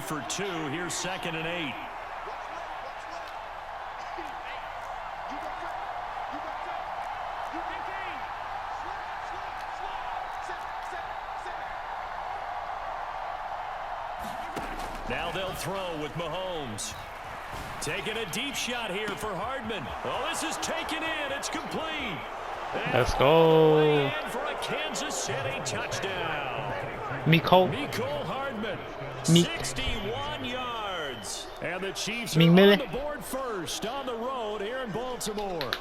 for 2. Here's 2nd and 8. Now they'll throw with Mahomes. Taking a deep shot here for Hardman. Oh, this is taken in. It's complete. Let's go. For a Kansas City touchdown. Mecole Hardman, Meek. 61 yards. And the Chiefs are Meek on Miller. the board first on the road here in Baltimore.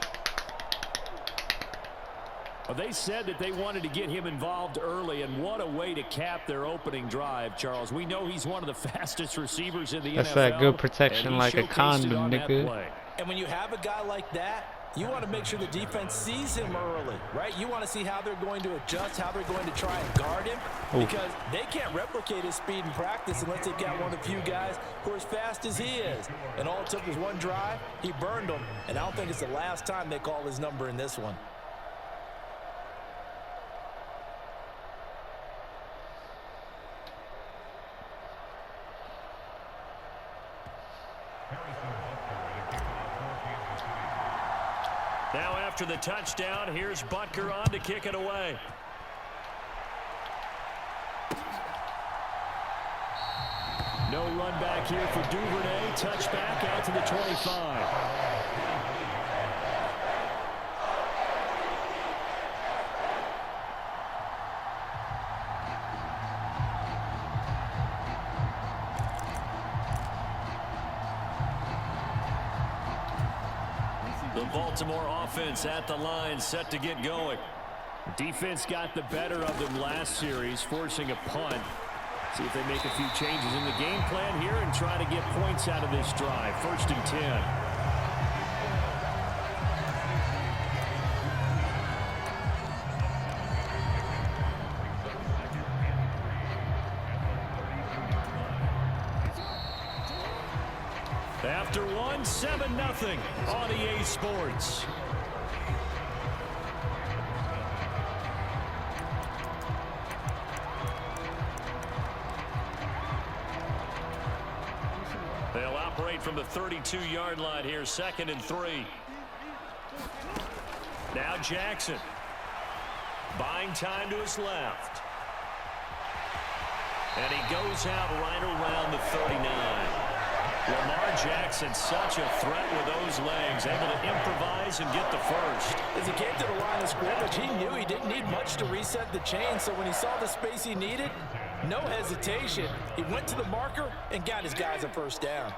Well, they said that they wanted to get him involved early, and what a way to cap their opening drive, Charles. We know he's one of the fastest receivers in the NFL. That's that good protection like a condom, nigga. And when you have a guy like that, you want to make sure the defense sees him early, right? You want to see how they're going to adjust, how they're going to try and guard him, because they can't replicate his speed in practice unless they've got one of the few guys who are as fast as he is. And all it took was one drive. He burned them, and I don't think it's the last time they call his number in this one. Now after the touchdown, here's Butker on to kick it away. No run back here for Duvernay. Touchback out to the 25. The Baltimore offense at the line, set to get going. Defense got the better of them last series, forcing a punt. See if they make a few changes in the game plan here and try to get points out of this drive. 1st and 10. After one, 7-0 on EA Sports. They'll operate from the 32-yard line here, 2nd and 3. Now Jackson. Buying time to his left. And he goes out right around the 39. Lamar Jackson, such a threat with those legs, able to improvise and get the first. As he came to the line of scrimmage, he knew he didn't need much to reset the chain, so when he saw the space he needed, no hesitation. He went to the marker and got his guys a first down.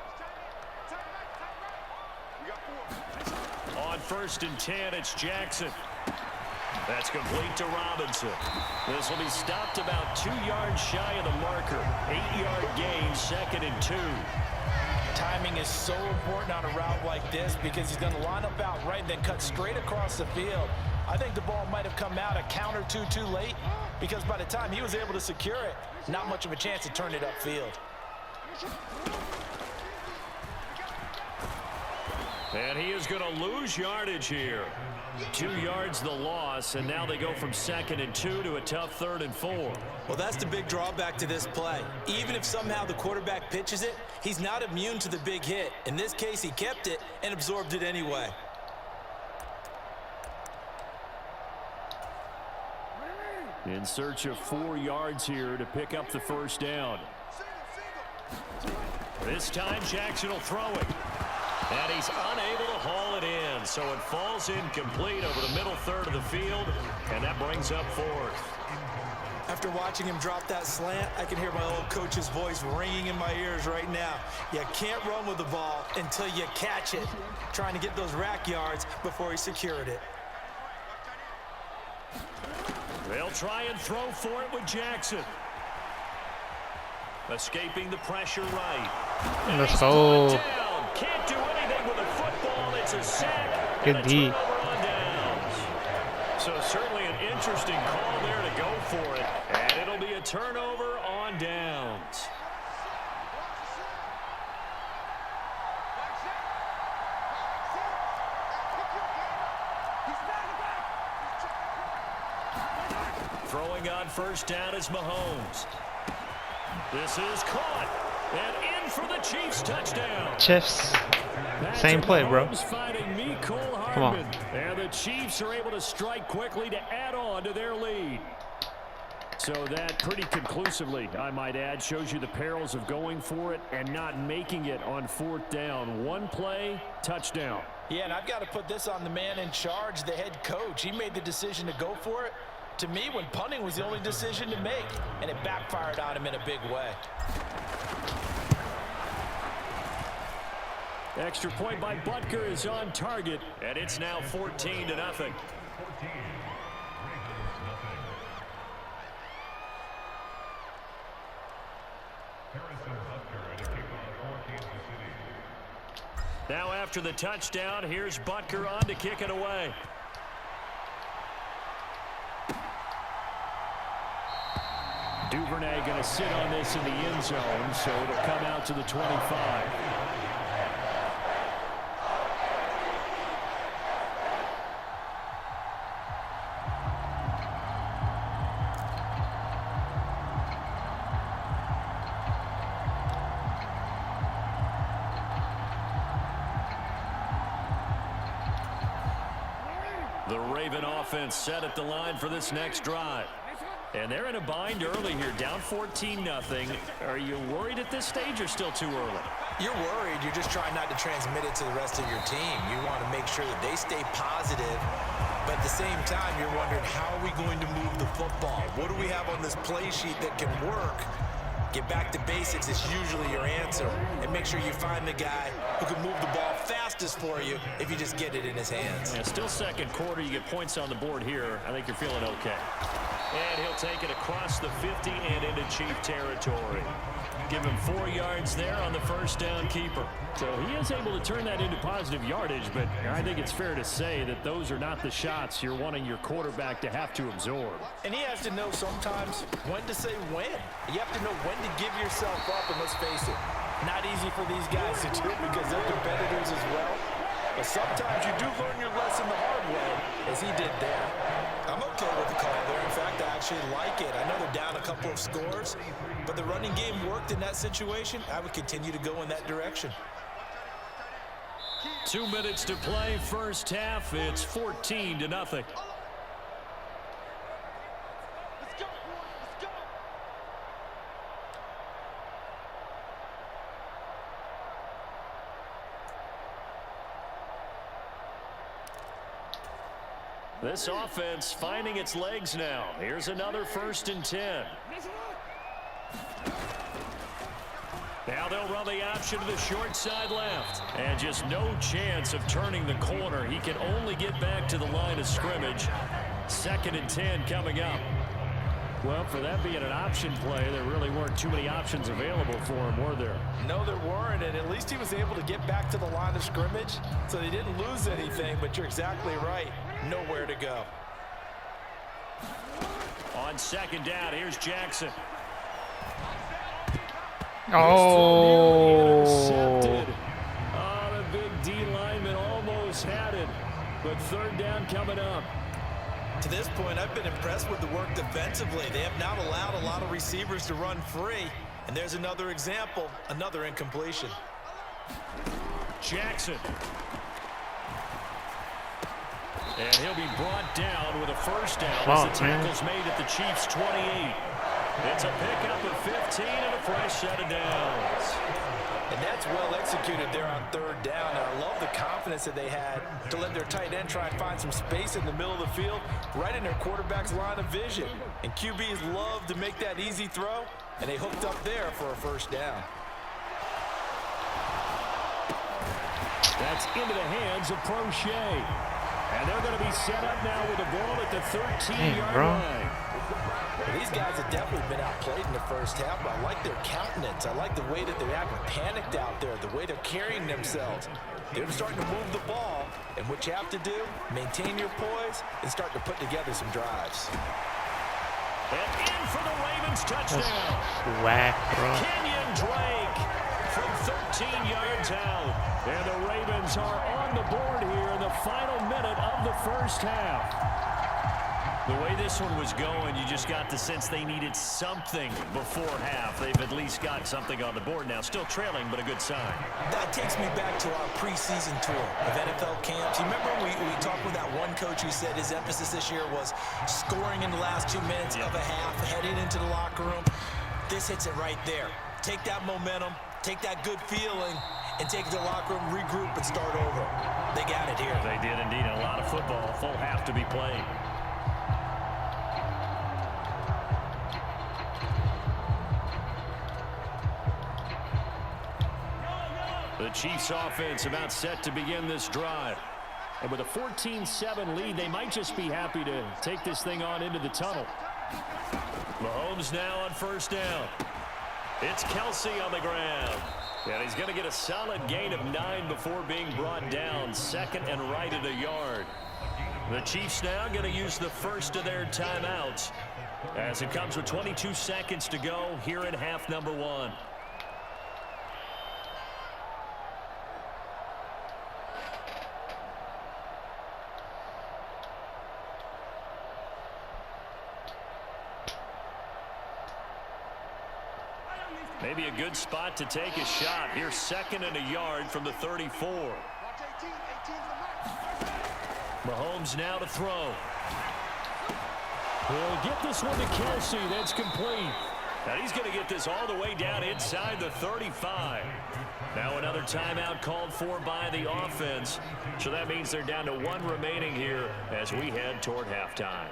On 1st and 10, it's Jackson. That's complete to Robinson. This will be stopped about 2 yards shy of the marker. 8-yard gain, 2nd and 2. Timing is so important on a route like this because he's going to line up out right and then cut straight across the field. I think the ball might have come out a count or two too late because by the time he was able to secure it, not much of a chance to turn it upfield. And he is going to lose yardage here. 2 yards the loss, and now they go from 2nd and 2 to a tough 3rd and 4. Well, that's the big drawback to this play. Even if somehow the quarterback pitches it, he's not immune to the big hit. In this case, he kept it and absorbed it anyway. In search of 4 yards here to pick up the first down. This time Jackson will throw it. And he's unable to haul it in, so it falls incomplete over the middle third of the field, and that brings up 4th. After watching him drop that slant, I can hear my old coach's voice ringing in my ears right now. You can't run with the ball until you catch it. Trying to get those rack yards before he secured it. They'll try and throw for it with Jackson. Escaping the pressure right. Let's go. Can't do anything with a football. It's a sack. Good D. So certainly an interesting call there to go for it. And it'll be a turnover on downs. Throwing on first down is Mahomes. This is caught and for the Chiefs touchdown. Chiefs. Same play, bro. Come on. And the Chiefs are able to strike quickly to add on to their lead. So that pretty conclusively, I might add, shows you the perils of going for it and not making it on 4th down. One play, touchdown. Yeah, and I've got to put this on the man in charge, the head coach. He made the decision to go for it. To me, when punting was the only decision to make, and it backfired on him in a big way. Extra point by Butker is on target, and it's now 14-0. Now after the touchdown, here's Butker on to kick it away. Duvernay going to sit on this in the end zone, so it'll come out to the 25. The Raven offense set at the line for this next drive. And they're in a bind early here, down 14-0. Are you worried at this stage or still too early? You're worried. You're just trying not to transmit it to the rest of your team. You want to make sure that they stay positive. But at the same time, you're wondering, how are we going to move the football? What do we have on this play sheet that can work? Get back to basics is usually your answer. And make sure you find the guy who can move the ball fastest for you if you just get it in his hands. Yeah, still second quarter. You get points on the board here. I think you're feeling okay. And he'll take it across the 50 and into Chief territory. Give him 4 yards there on the first down keeper. So he is able to turn that into positive yardage, but I think it's fair to say that those are not the shots you're wanting your quarterback to have to absorb. And he has to know sometimes when to say when. You have to know when to give yourself up, and let's face it, not easy for these guys to do because they're competitors as well. But sometimes you do learn your lesson the hard way, as he did there. I'm okay with the call there. In fact, I actually like it. I know they're down a couple of scores, but the running game worked in that situation. I would continue to go in that direction. 2 minutes to play, first half. It's 14-0. This offense finding its legs now. Here's another 1st and 10. Now they'll run the option to the short side left. And just no chance of turning the corner. He can only get back to the line of scrimmage. 2nd and 10 coming up. Well, for that being an option play, there really weren't too many options available for him, were there? No, there weren't, and at least he was able to get back to the line of scrimmage, so they didn't lose anything, but you're exactly right. Nowhere to go. On 2nd down, here's Jackson. Oh. The big D lineman almost had it, but 3rd down coming up. To this point, I've been impressed with the work defensively. They have not allowed a lot of receivers to run free. And there's another example, another incompletion. Jackson. And he'll be brought down with a 1st down as the tackle's made at the Chiefs' 28. It's a pickup of 15 and a fresh set of downs. And that's well executed there on 3rd down. And I love the confidence that they had to let their tight end try and find some space in the middle of the field, right in their quarterback's line of vision. And QBs love to make that easy throw, and they hooked up there for a 1st down. That's into the hands of Prochet. And they're going to be set up now with the ball at the 13-yard line. These guys have definitely been outplayed in the first half, but I like their countenance. I like the way that they're acting panicked out there, the way they're carrying themselves. They're starting to move the ball, and what you have to do, maintain your poise and start to put together some drives. And in for the Ravens touchdown. Whack, bro. Kenyon Drake from 13 yards out. And the Ravens are on the board here in the final minute of the first half. The way this one was going, you just got the sense they needed something before half. They've at least got something on the board now. Still trailing, but a good sign. That takes me back to our preseason tour of NFL camps. You remember we talked with that one coach who said his emphasis this year was scoring in the last 2 minutes of a half, heading into the locker room. This hits it right there. Take that momentum, take that good feeling, and take it to the locker room, regroup, and start over. They got it here. They did indeed. A lot of football, full half to be played. The Chiefs offense about set to begin this drive. And with a 14-7 lead, they might just be happy to take this thing on into the tunnel. Mahomes now on first down. It's Kelsey on the ground. And he's going to get a solid gain of 9 before being brought down. Second and right at a yard. The Chiefs now going to use the first of their timeouts as it comes with 22 seconds to go here in half number 1. Maybe a good spot to take a shot. Here's second and a yard from the 34. Mahomes now to throw. He'll get this one to Kelsey. That's complete. And he's going to get this all the way down inside the 35. Now another timeout called for by the offense. So that means they're down to 1 remaining here as we head toward halftime.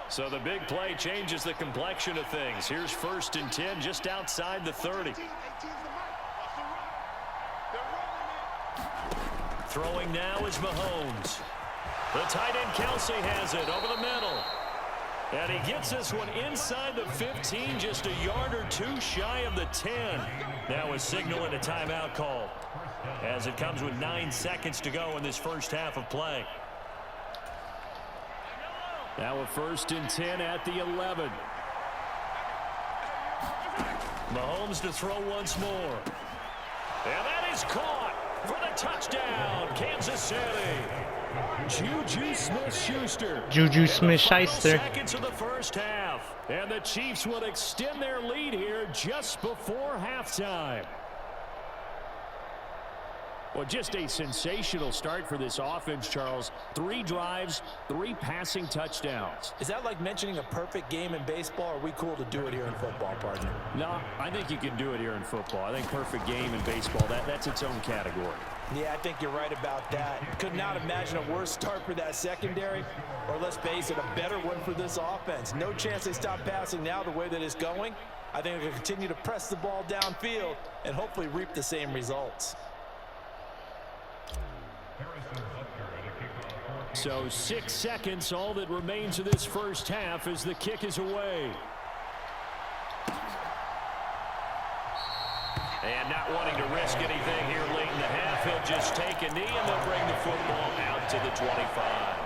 So the big play changes the complexion of things. Here's first and 10 just outside the 30. Throwing now is Mahomes. The tight end Kelsey has it over the middle. And he gets this one inside the 15, just a yard or 2 shy of the 10. Now a signal and a timeout call as it comes with 9 seconds to go in this first half of play. Now a first and 10 at the 11. Mahomes to throw once more. And that is caught for the touchdown, Kansas City. Juju Smith-Schuster. Juju Smith-Schuster. Seconds of the first half. And the Chiefs will extend their lead here just before halftime. Well, just a sensational start for this offense, Charles. 3 drives, 3 passing touchdowns. Is that like mentioning a perfect game in baseball, or are we cool to do it here in football, partner? No, I think you can do it here in football. I think perfect game in baseball, that's its own category. Yeah, I think you're right about that. Could not imagine a worse start for that secondary, or let's face it, a better one for this offense. No chance they stop passing now the way that it's going. I think they'll continue to press the ball downfield and hopefully reap the same results. So 6 seconds, all that remains of this first half as the kick is away. And not wanting to risk anything here late in the half, he'll just take a knee and they'll bring the football out to the 25.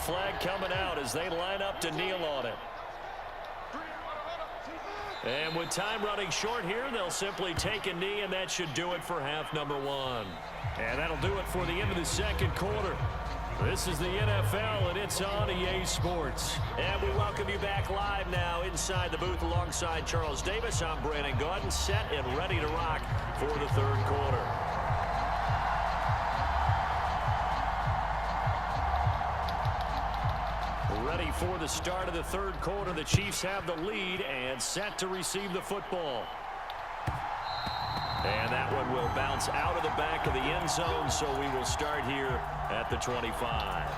Flag coming out as they line up to kneel on it. And with time running short here, they'll simply take a knee, and that should do it for half number 1. And that'll do it for the end of the second quarter. This is the NFL, and it's on EA Sports. And we welcome you back live now inside the booth alongside Charles Davis. I'm Brandon Gaudin, set and ready to rock for the third quarter. Ready for the start of the third quarter. The Chiefs have the lead and set to receive the football. And that one will bounce out of the back of the end zone, so we will start here at the 25.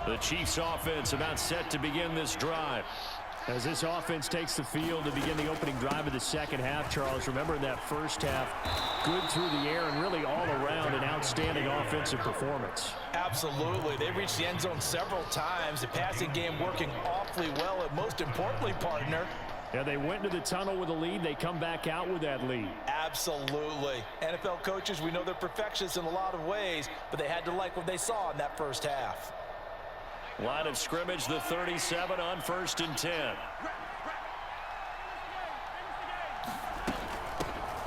The Chiefs offense about set to begin this drive. As this offense takes the field to begin the opening drive of the second half, Charles, remember in that first half, good through the air and really all around an outstanding offensive performance. Absolutely. They reached the end zone several times. The passing game working awfully well, and most importantly, partner, yeah, they went into the tunnel with a lead. They come back out with that lead. Absolutely. NFL coaches, we know they're perfectionists in a lot of ways, but they had to like what they saw in that first half. Line of scrimmage, the 37 on 1st and 10.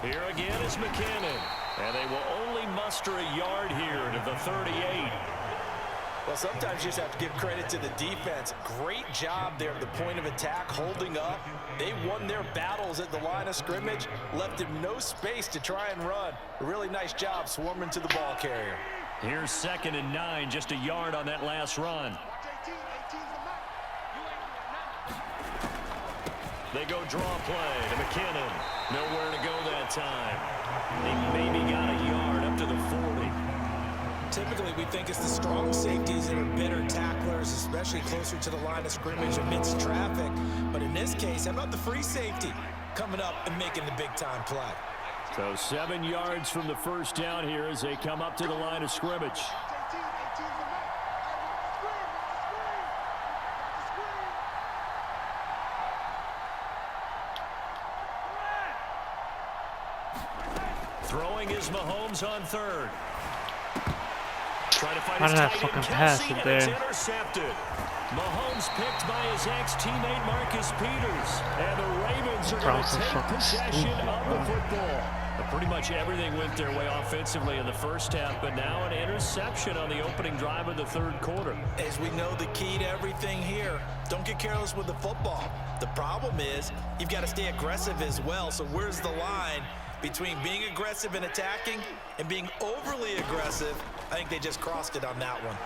Here again is McKinnon. And they will only muster a yard here to the 38. Well, sometimes you just have to give credit to the defense. Great job there at the point of attack, holding up. They won their battles at the line of scrimmage, left him no space to try and run. A really nice job swarming to the ball carrier. Here's 2nd and 9, just a yard on that last run. They go draw play to McKinnon. Nowhere to go that time. They maybe got a yard up to the 40. Typically, we think it's the strong safeties that are better tacklers, especially closer to the line of scrimmage amidst traffic. But in this case, how about the free safety coming up and making the big-time play? So 7 yards from the first down here as they come up to the line of scrimmage. Throwing is Mahomes on 3rd. Trying to find his tight end Kelsey, and it's intercepted. Mahomes picked by his ex-teammate Marcus Peters. And the Ravens are going to take possession of the football. But pretty much everything went their way offensively in the first half, but now an interception on the opening drive of the 3rd quarter. As we know, the key to everything here, don't get careless with the football. The problem is you've got to stay aggressive as well. So where's the line between being aggressive and attacking and being overly aggressive? I think they just crossed it on that one.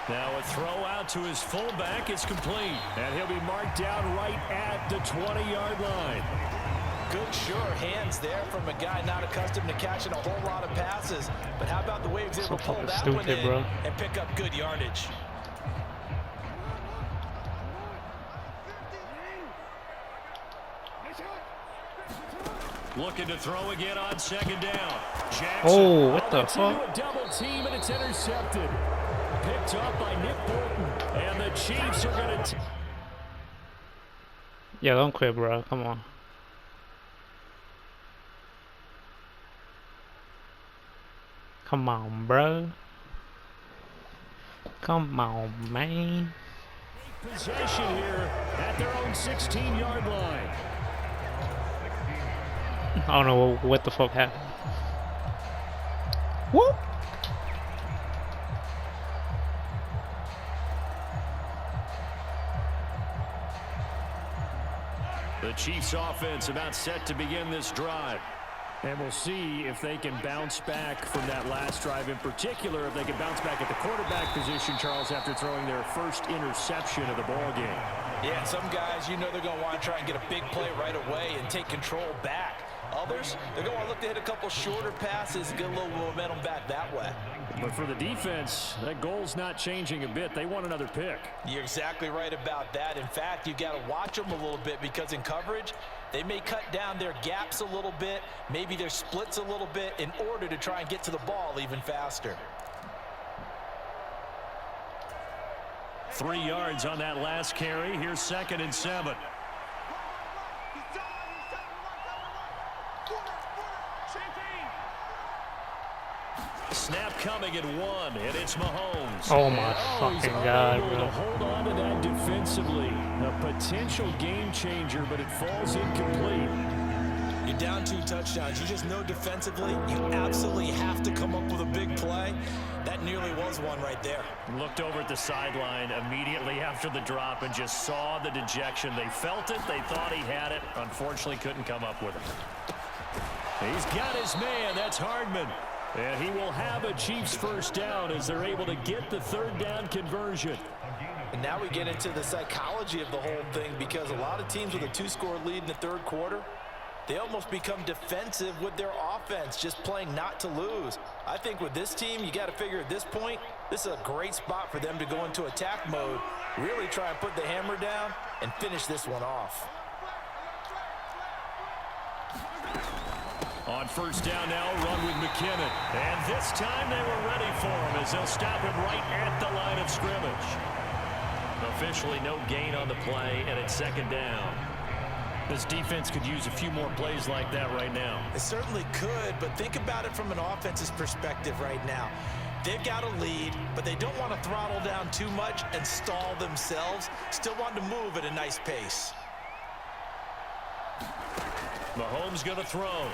Now a throw out to his fullback is complete, and he'll be marked down right at the 20-yard line. Good, sure hands there from a guy not accustomed to catching a whole lot of passes. But how about the way he was able to pull that one in and pick up good yardage? Looking to throw again on 2nd down. Jackson, oh, what the fuck? A double team, and it's intercepted. Picked up by Nick Bolton. And the Chiefs are going to... Yeah, don't quit, bro. Come on. Come on, bro. Come on, man. Possession here at their own 16-yard line. I don't know what the fuck happened. Whoop! The Chiefs offense about set to begin this drive. And we'll see if they can bounce back from that last drive in particular, if they can bounce back at the quarterback position, Charles, after throwing their first interception of the ball game. Yeah, some guys, you know they're going to want to try and get a big play right away and take control back. Others, they're going to look to hit a couple shorter passes and get a little momentum back that way. But for the defense, that goal's not changing a bit. They want another pick. You're exactly right about that. In fact, you've got to watch them a little bit because in coverage, they may cut down their gaps a little bit, maybe their splits a little bit in order to try and get to the ball even faster. 3 yards on that last carry. Here's 2nd and 7. Snap coming at 1, and it's Mahomes. Oh my fucking God, bro. To hold on to that defensively. A potential game changer, but it falls incomplete. You're down 2 touchdowns. You just know defensively you absolutely have to come up with a big play. That nearly was one right there. Looked over at the sideline immediately after the drop and just saw the dejection. They felt it. They thought he had it. Unfortunately, couldn't come up with it. He's got his man. That's Hardman. And he will have a Chiefs first down as they're able to get the 3rd down conversion. And now we get into the psychology of the whole thing because a lot of teams with a 2-score lead in the 3rd quarter, they almost become defensive with their offense, just playing not to lose. I think with this team, you got to figure at this point, this is a great spot for them to go into attack mode, really try and put the hammer down and finish this one off. On first down now, run with McKinnon. And this time they were ready for him as they'll stop him right at the line of scrimmage. Officially no gain on the play, and it's second down. This defense could use a few more plays like that right now. It certainly could, but think about it from an offense's perspective right now. They've got a lead, but they don't want to throttle down too much and stall themselves. Still want to move at a nice pace. Mahomes going to throw.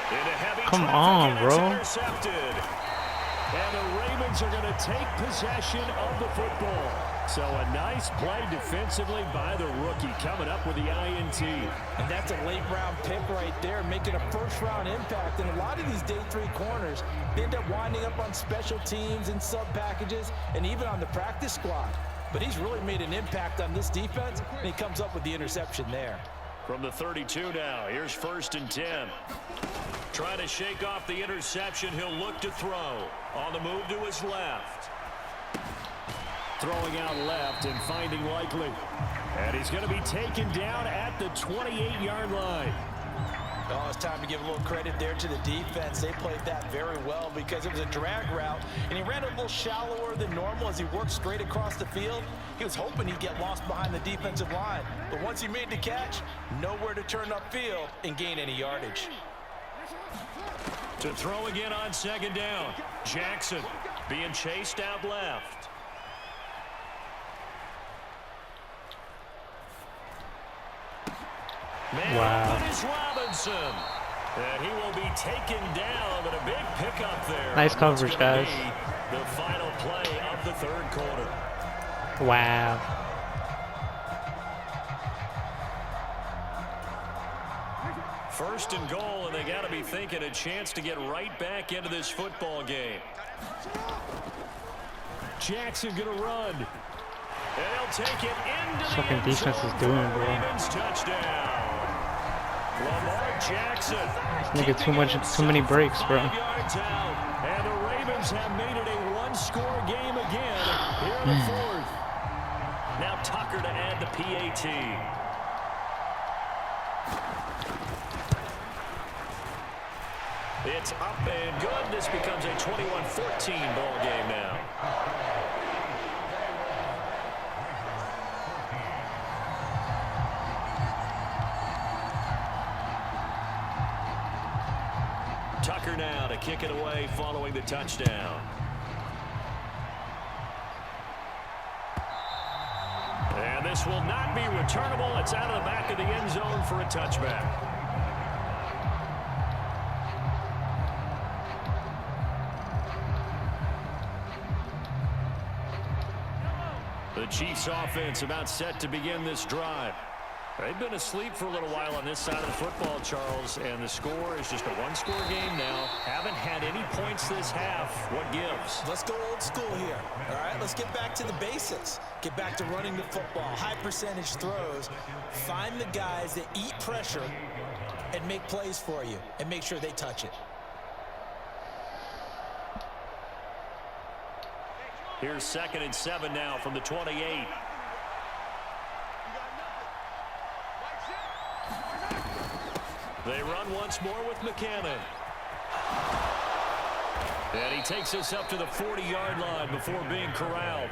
Into heavy Come on, bro. Intercepted. And the Ravens are going to take possession of the football. So a nice play defensively by the rookie, coming up with the INT. And that's a late-round pick right there, making a first-round impact. And a lot of these day 3 corners, they end up winding up on special teams and sub-packages and even on the practice squad. But he's really made an impact on this defense, and he comes up with the interception there. From the 32 now, here's 1st and 10. Trying to shake off the interception, he'll look to throw. On the move to his left. Throwing out left and finding Likely. And he's going to be taken down at the 28-yard line. Oh, it's time to give a little credit there to the defense. They played that very well because it was a drag route, and he ran a little shallower than normal as he worked straight across the field. He was hoping he'd get lost behind the defensive line, but once he made the catch, nowhere to turn upfield and gain any yardage. To throw again on second down. Jackson being chased out left. Wow. Is Robinson. And he will be taken down, but a big pickup there. Nice coverage, guys. The final play of the 3rd quarter. Wow. First and goal, and they got to be thinking a chance to get right back into this football game. Jackson going to run. And he'll take it into the Fucking defense is doing, bro. Ravens touchdown. Lamar Jackson. Nigga, too many breaks, bro. 5 yards out, and the Ravens have made it a one-score game again here in the 4th. Now Tucker to add the PAT. It's up and good. This becomes a 21-14 ball game now. Tucker now to kick it away following the touchdown. And this will not be returnable. It's out of the back of the end zone for a touchback. The Chiefs offense about set to begin this drive. They've been asleep for a little while on this side of the football, Charles, and the score is just a one-score game now. Haven't had any points this half. What gives? Let's go old school here. All right, let's get back to the basics. Get back to running the football, high percentage throws. Find the guys that eat pressure and make plays for you and make sure they touch it. Here's 2nd and 7 now from the 28. They run once more with McKinnon. And he takes us up to the 40-yard line before being corralled.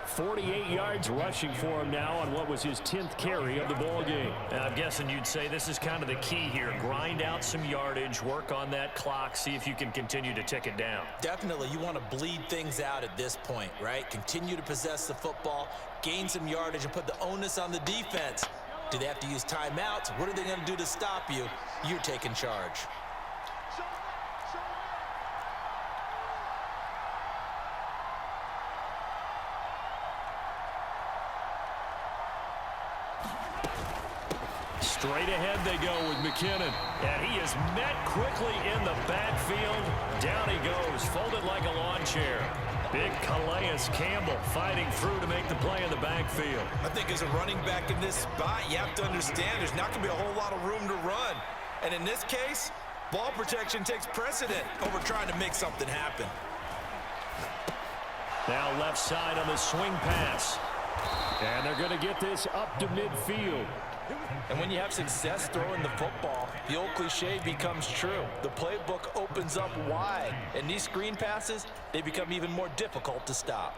48 yards rushing for him now on what was his 10th carry of the ball game. And I'm guessing you'd say this is kind of the key here. Grind out some yardage, work on that clock, see if you can continue to tick it down. Definitely, you want to bleed things out at this point, right? Continue to possess the football, gain some yardage, and put the onus on the defense. Do they have to use timeouts? What are they going to do to stop you? You're taking charge. Straight ahead they go with McKinnon. And he is met quickly in the backfield. Down he goes, folded like a lawn chair. Big Calais Campbell fighting through to make the play in the backfield. I think as a running back in this spot, you have to understand there's not going to be a whole lot of room to run. And in this case, ball protection takes precedent over trying to make something happen. Now left side on the swing pass. And they're going to get this up to midfield. And when you have success throwing the football, the old cliche becomes true. The playbook opens up wide. And these screen passes, they become even more difficult to stop.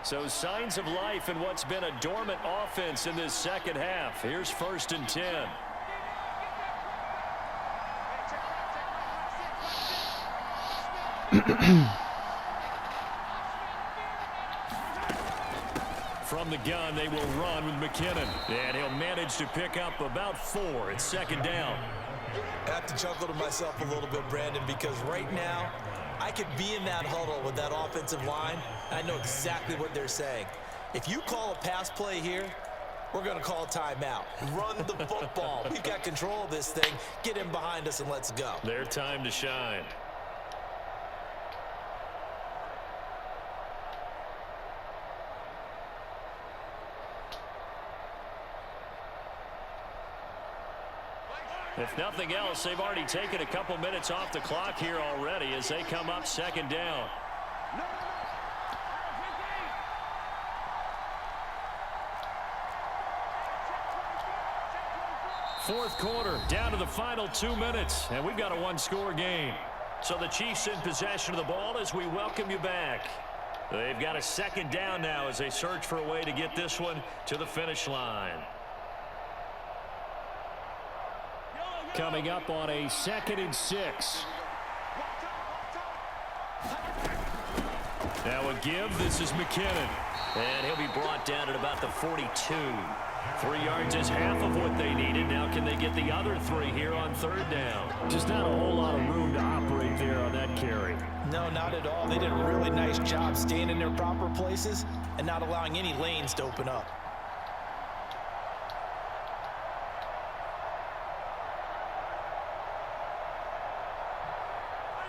So signs of life in what's been a dormant offense in this second half. Here's 1st and 10. From the gun, they will run with McKinnon. And he'll manage to pick up about 4. It's 2nd down. I have to chuckle to myself a little bit, Brandon, because right now, I could be in that huddle with that offensive line, and I know exactly what they're saying. If you call a pass play here, we're going to call a timeout. Run the football. We've got control of this thing. Get in behind us and let's go. Their time to shine. If nothing else, they've already taken a couple minutes off the clock here already as they come up 2nd down. Fourth quarter, down to the final 2 minutes, and we've got a 1-score game. So the Chiefs in possession of the ball as we welcome you back. They've got a 2nd down now as they search for a way to get this one to the finish line. Coming up on a 2nd and 6. Now a give. This is McKinnon. And he'll be brought down at about the 42. 3 yards is half of what they needed. Now can they get the other 3 here on 3rd down? Just not a whole lot of room to operate there on that carry. No, not at all. They did a really nice job staying in their proper places and not allowing any lanes to open up.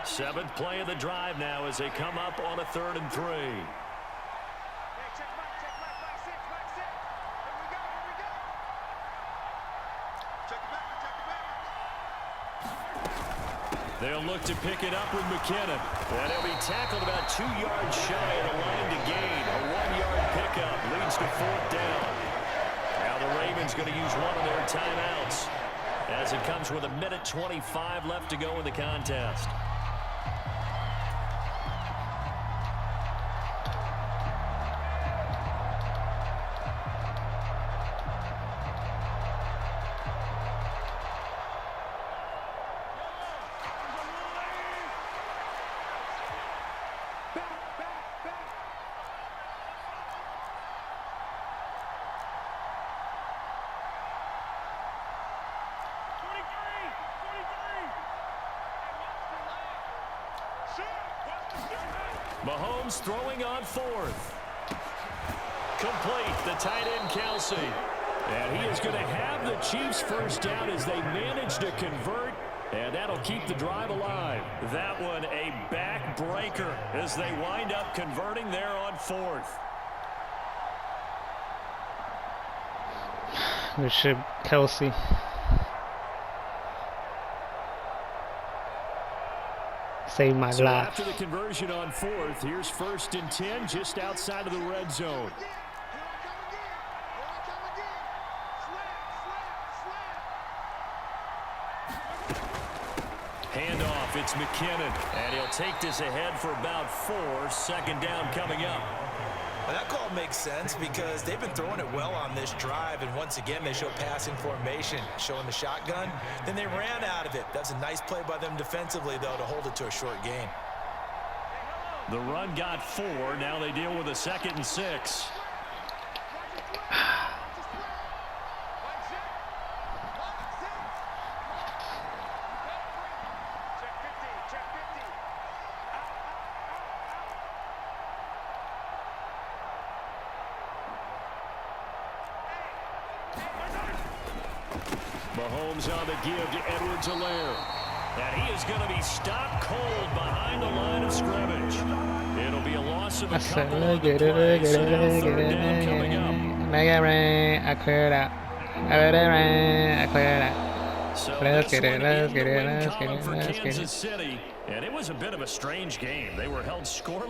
7th play of the drive now as they come up on a 3rd and 3. They'll look to pick it up with McKinnon. And he'll be tackled about 2 yards shy of the line to gain. A 1-yard pickup leads to 4th down. Now the Ravens going to use one of their timeouts as it comes with 1:25 left to go in the contest. Mahomes throwing on 4th. Complete, the tight end Kelsey. And he is going to have the Chiefs 1st down as they manage to convert. And that'll keep the drive alive. That one a backbreaker as they wind up converting there on 4th. Good shit, Kelsey. Saved my so life. After the conversion on 4th, here's 1st and 10 just outside of the red zone. Handoff, it's McKinnon, and he'll take this ahead for about 4. 2nd down coming up. Well, that call makes sense because they've been throwing it well on this drive, and once again they show passing formation, showing the shotgun. Then they ran out of it. That's a nice play by them defensively, though, to hold it to a short gain. The run got 4. Now they deal with a 2nd and 6. Mahomes on the give to Edwards-Helaire. And he is going to be stopped cold behind the line of scrimmage. It'll be a loss of a couple on the play. So now third down coming up. I cleared out. I cleared out. So Let's this get it, one let's in get the it, win let's get column it, for let's get Kansas it. City. And it was a bit of a strange game. They were held scoreless